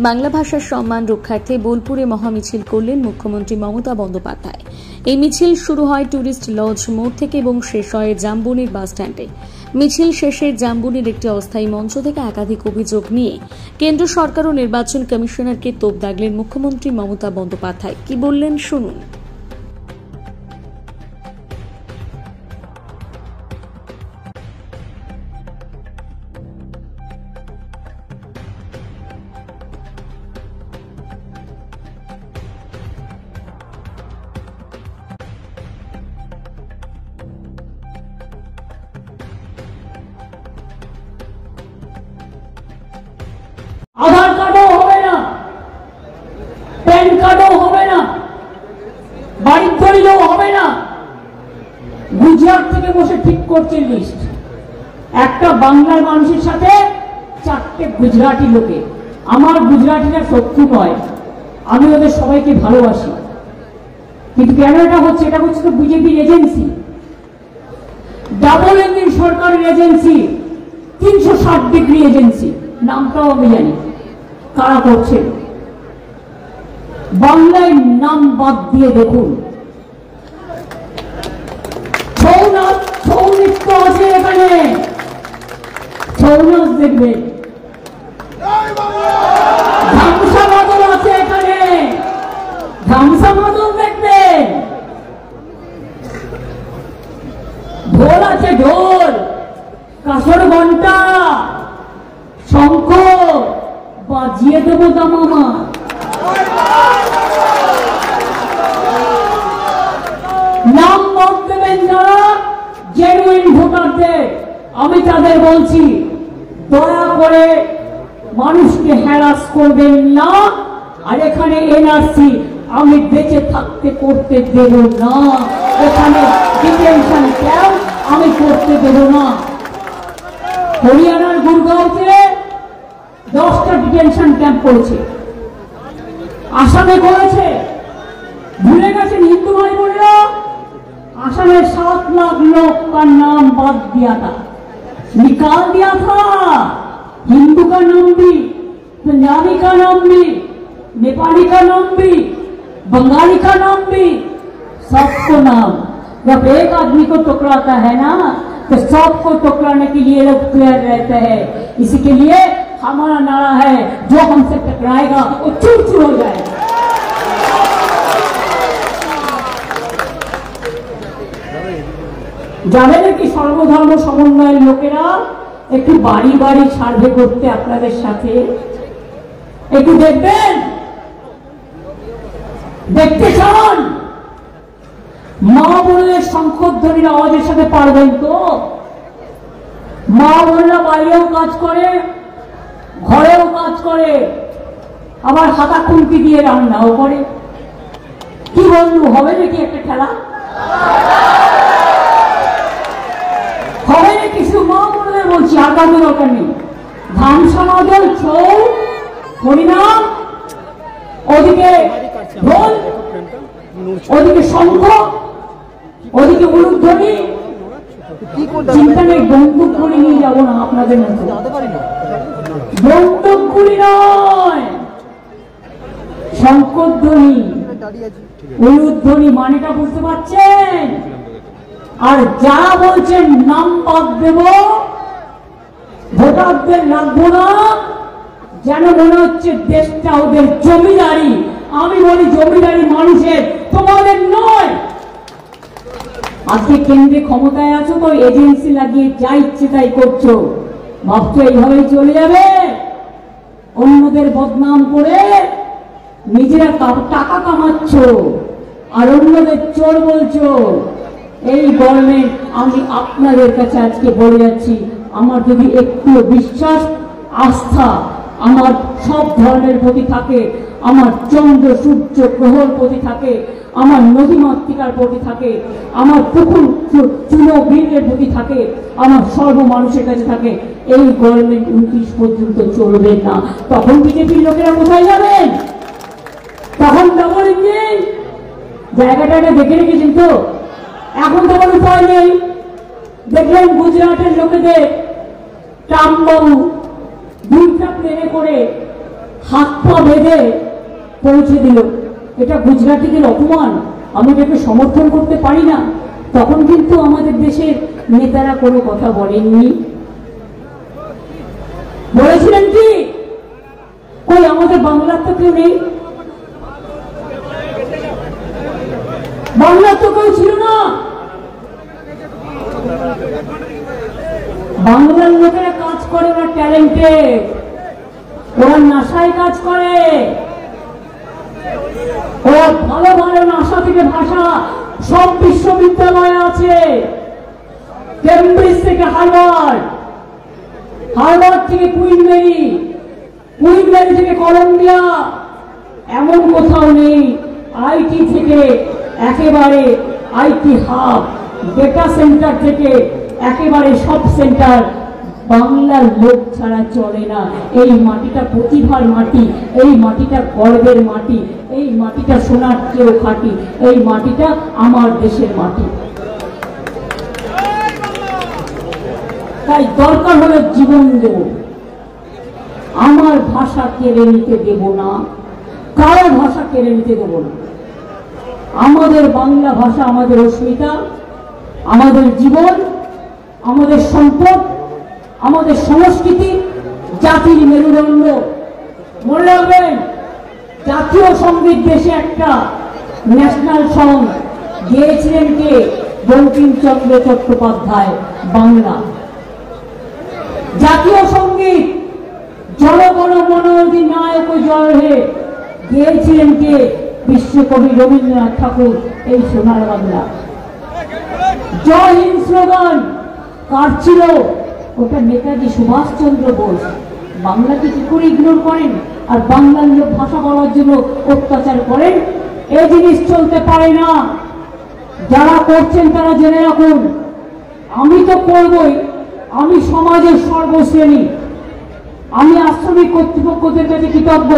বাংলা ভাষার সম্মান রক্ষার্থে বোলপুরে মহামিছিল করলেন মুখ্যমন্ত্রী মমতা বন্দ্যোপাধ্যায়। এই মিছিল শুরু হয় টুরিস্ট লজ মোড় থেকে এবং শেষ হয় জামবনির বাস স্ট্যান্ডে। মিছিল শেষে জামবনির একটি অস্থায়ী মঞ্চ থেকে একাধিক অভিযোগ নিয়ে কেন্দ্র সরকার ও নির্বাচন কমিশনারকে তোপ দাগলেন মুখ্যমন্ত্রী মমতা বন্দ্যোপাধ্যায়। কি বললেন শুনুন। আধার কার্ডও হবে না, প্যান কার্ডও হবে না, বাড়ির দলিলও হবে না। গুজরাট থেকে বসে ঠিক করছে লিস্ট। একটা বাংলার মানুষের সাথে 4টে গুজরাটি লোকে। আমার গুজরাটিরা শত্রু নয়, আমি ওদের সবাইকে ভালোবাসি, কিন্তু কেন এটা হচ্ছে? এটা হচ্ছে তো বিজেপির এজেন্সি, ডাবল ইঞ্জিন সরকারের এজেন্সি, 360 ডিগ্রি এজেন্সি। নামটাও আমি জানি কারা করছে। বাংলায় নাম বাদ দিয়ে দেখুন, ছৌ নৃত্য আছে এখানে, ছৌ নাচ দেখবেন। ধামসা মাদল আছে এখানে, ধামসা মাদল দেখবেন। ঢোল আছে, ঢোল, কাসর ঘন্টা, শঙ্খ বাজিয়ে দেবো দামামা। নাম বাদ দেবেন যারা জেনুইন ভোটারদের, আমি তাদের বলছি দয়া করে মানুষকে হ্যারাস করবেন না। আর এখানে এনআরসি আমি বেঁচে থাকতে করতে দেব না, এখানে ডিটেনশন ক্যাম্প আমি করতে দেব না। হরিয়ানার গুরগাঁওতে 10টা ডিটেনশন ক্যাম্প করেছে, আসামে করেছে। ভুলে গেছেন हिंदू भाई बोलिए, आसाम 7 लाख लोग का नाम बात दिया था, निकाल दिया था। हिंदू का नाम भी, पंजाबी का नाम भी, नेपाली का नाम भी, बंगाली का नाम भी, सबको नाम। जब एक आदमी को टुकराता है ना, तो सबको टुकराने के लिए लोग तैयार रहते हैं। इसी के लिए हमारा नारा है, जो हमसे टकराएगा वो चूर चूर हो जाएगा। জানেন কি সর্বধর্ম সমন্বয়ের লোকেরা একটু বাড়ি বাড়ি সার্ভে করতে আপনাদের সাথে একটু দেখবেন, দেখতে চান? মা বোনদের শঙ্খধ্বনির আওয়াজের সাথে পারবেন তো? মা বোনরা বাইরেও কাজ করে, ঘরেও কাজ করে, আবার হাতা খুন্তি দিয়ে রান্নাও করে। কি বন্ধু, হবে নাকি একটা খেলা? হবে নাকি? শুধু মা বোনদের বলছি, আগামী দরকার নেই। ধামসা মাদল, ছৌ, হরিনাম, ওদিকে ঢোল, ওদিকে শঙ্খ, ওদিকে উলুধ্বনি। চিন্তা নেই, বন্দুক গুলি নিয়ে যাবো না আপনাদের মধ্যে, বন্দুক গুলি নয়, শঙ্খধ্বনি, উলুধ্বনি। মানেটা বুঝতে পারছেন? আর যারা বলছেন নাম বাদ দেব, ভোটারদের রাখবো না, যেন মনে হচ্ছে দেশটা ওদের জমিদারি। আমি বলি জমিদারি মানুষের, তোমাদের নয়। আজকে কেন্দ্রে ক্ষমতায় আছো তো এজেন্সি লাগিয়ে যা ইচ্ছে তাই করছো, ভাবছো এইভাবেই চলে যাবে? অন্যদের বদনাম করে নিজেরা টাকা কামাচ্ছ আর অন্যদের চোর বলছো। এই গভর্নমেন্ট, আমি আপনাদের কাছে আজকে বলে যাচ্ছি, আমার যদি একটু বিশ্বাস আস্থা আমার সব ধরনের প্রতি থাকে, আমার চন্দ্র সূর্য গ্রহর প্রতি থাকে, আমার নদীমাতৃকার প্রতি থাকে, আমার পুকুর চুনবিলের প্রতি থাকে, আমার সর্ব মানুষের কাছে থাকে, এই গভর্নমেন্ট 29 পর্যন্ত চলবে না। তখন বিজেপির লোকেরা কোথায় যাবেন? তখন ডাবল ইঞ্জিন জায়গাটা দেখে রেখেছেন তো? এখন তো কোনো উপায় নেই। দেখলেন গুজরাটের লোকেদের ট্রাম্পবাবু 2টা প্লেনে করে হাত পা বেঁধে পৌঁছে দিল। এটা গুজরাটিদের অপমান, আমি এটাকে সমর্থন করতে পারি না। তখন কিন্তু আমাদের দেশের নেতারা কোনো কথা বলেননি। বলেছিলেন কি কই আমাদের বাংলার তো কেউ নেই, বাংলার তো কেউ ছিল না। বাংলার লোকেরা কাজ করে, ওরা ট্যালেন্টেড, ওরা নাসায় কাজ করে, ওরা ভালো ভালো নাসা থেকে ভাষা সব বিশ্ববিদ্যালয় আছে, কেমব্রিজ থেকে হার্ভার্ড, হার্ভার্ড থেকে কুইন মেরি, কুইন মেরি থেকে কলম্বিয়া, এমন কোথাও নেই। আইটি থেকে একেবারে আইটি হাব, ডেটা সেন্টার থেকে একেবারে সব সেন্টার বাংলার লোক ছাড়া চলে না। এই মাটিটা প্রতিভার মাটি, এই মাটিটা গর্বের মাটি, এই মাটিটা সোনার চেয়েও খাঁটি, এই মাটিটা আমার দেশের মাটি। তাই দরকার হলে জীবন দেব, আমার ভাষা কেড়ে নিতে দেব না, কারো ভাষা কেড়ে নিতে দেব না। আমাদের বাংলা ভাষা আমাদের অস্মিতা, আমাদের জীবন, আমাদের সম্পদ, আমাদের সংস্কৃতি, জাতির মেরুদণ্ড। মনে রাখবেন, জাতীয় সঙ্গীত দেশে একটা ন্যাশনাল সং গেয়েছিলেন কে? বঙ্কিমচন্দ্র চট্টোপাধ্যায়, বাংলা। জাতীয় সঙ্গীত জনগণ মন অধিনায়ক জয় হে গেয়েছিলেন কে? বিশ্বকবি রবীন্দ্রনাথ ঠাকুর, এই সোনার বাংলা। জয় হিন্দ স্লোগান কার ছিল? ওটা নেতাজি সুভাষচন্দ্র বোস। বাংলাকে কি করে ইগনোর করেন আর বাংলার লোক ভাষা বলার জন্য অত্যাচার করেন? এই জিনিস চলতে পারে না। যারা করছেন তারা জেনে রাখুন, আমি তো করবই, আমি সমাজের সর্বশ্রেণী, আমি আশ্রমিক কর্তৃপক্ষদের কাছে কৃতজ্ঞ,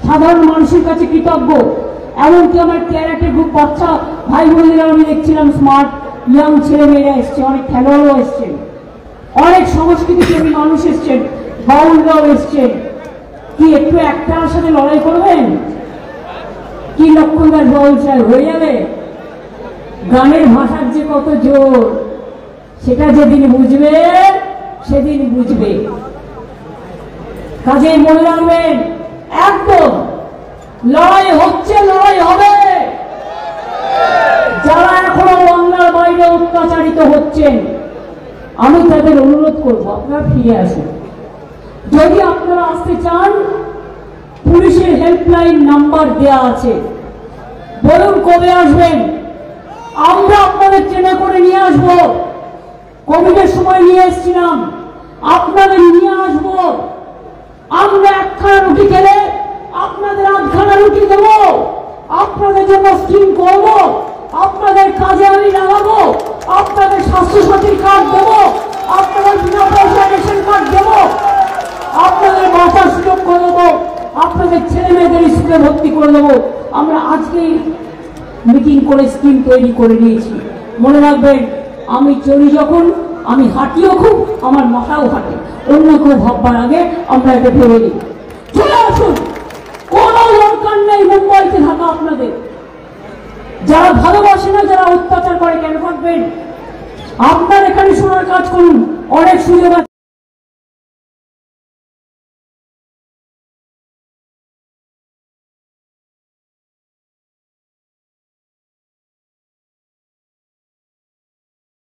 সাধারণ মানুষের কাছে কৃতজ্ঞ। এমনকি আমার ক্যারাটে গ্রুপ বাচ্চা ভাই বোনেরা আমি দেখছিলাম, স্মার্ট ইয়াং ছেলে মেয়েরা এসছে, অনেক খেলোয়াড়ও এসছেন, অনেক সংস্কৃতিপ্রেমী মানুষ এসছেন, বাউলরাও এসছেন। কি একটু একটার সাথে লড়াই করবেন? কি লক্ষণদার বাউল সাহেব হয়ে যাবে? গানের ভাষার যে কত জোর, সেটা যেদিন বুঝবে সেদিন বুঝবে। কাজেই মনে রাখবেন, একদম লড়াই হচ্ছে, লড়াই হবে। যারা এখনো বাংলার বাইরে অত্যাচারিত হচ্ছেন, আমি তাদের অনুরোধ করবো আপনারা ফিরে আসুন। যদি আপনারা আসতে চান, পুলিশের হেল্পলাইন নাম্বার দেয়া আছে, বলুন কবে আসবেন, আমরা আপনাদের ট্রেনে করে নিয়ে আসবো। কোভিডের সময় নিয়ে এসেছিলাম, আপনাদের নিয়ে আসবো। আমরা একখানা রুটি খেলে আপনাদের আধখানা রুটি দেবো, আপনাদের জন্য স্কিম করবো, আপনাদের কাজে আমি লাগাবো, আপনাদের স্বাস্থ্যসাথীর কার্ড দেবো, আপনাদের বিনা পয়সা রেশন কার্ড দেবো, আপনাদের বাঁচার সুযোগ করে দেবো, আপনাদের ছেলে মেয়েদের স্কুলে ভর্তি করে দেবো। আমরা আজকেই মিটিং করে স্কিম তৈরি করে নিয়েছি। মনে রাখবেন, আমি চলি যখন, আমি হাঁটিও খুব, আমার মাথাও হাঁটে। অন্য কেউ ভাববার আগে আমরা এটা ভেবে নিই। চলে আসুন, কোনো দরকার নেই মুম্বাইতে থাকা আপনাদের। যারা ভালোবাসে না, যারা অত্যাচার করে, কেন থাকবেন? আপনার এখানে শোনার কাজ করুন, অনেক সুযোগ আছে।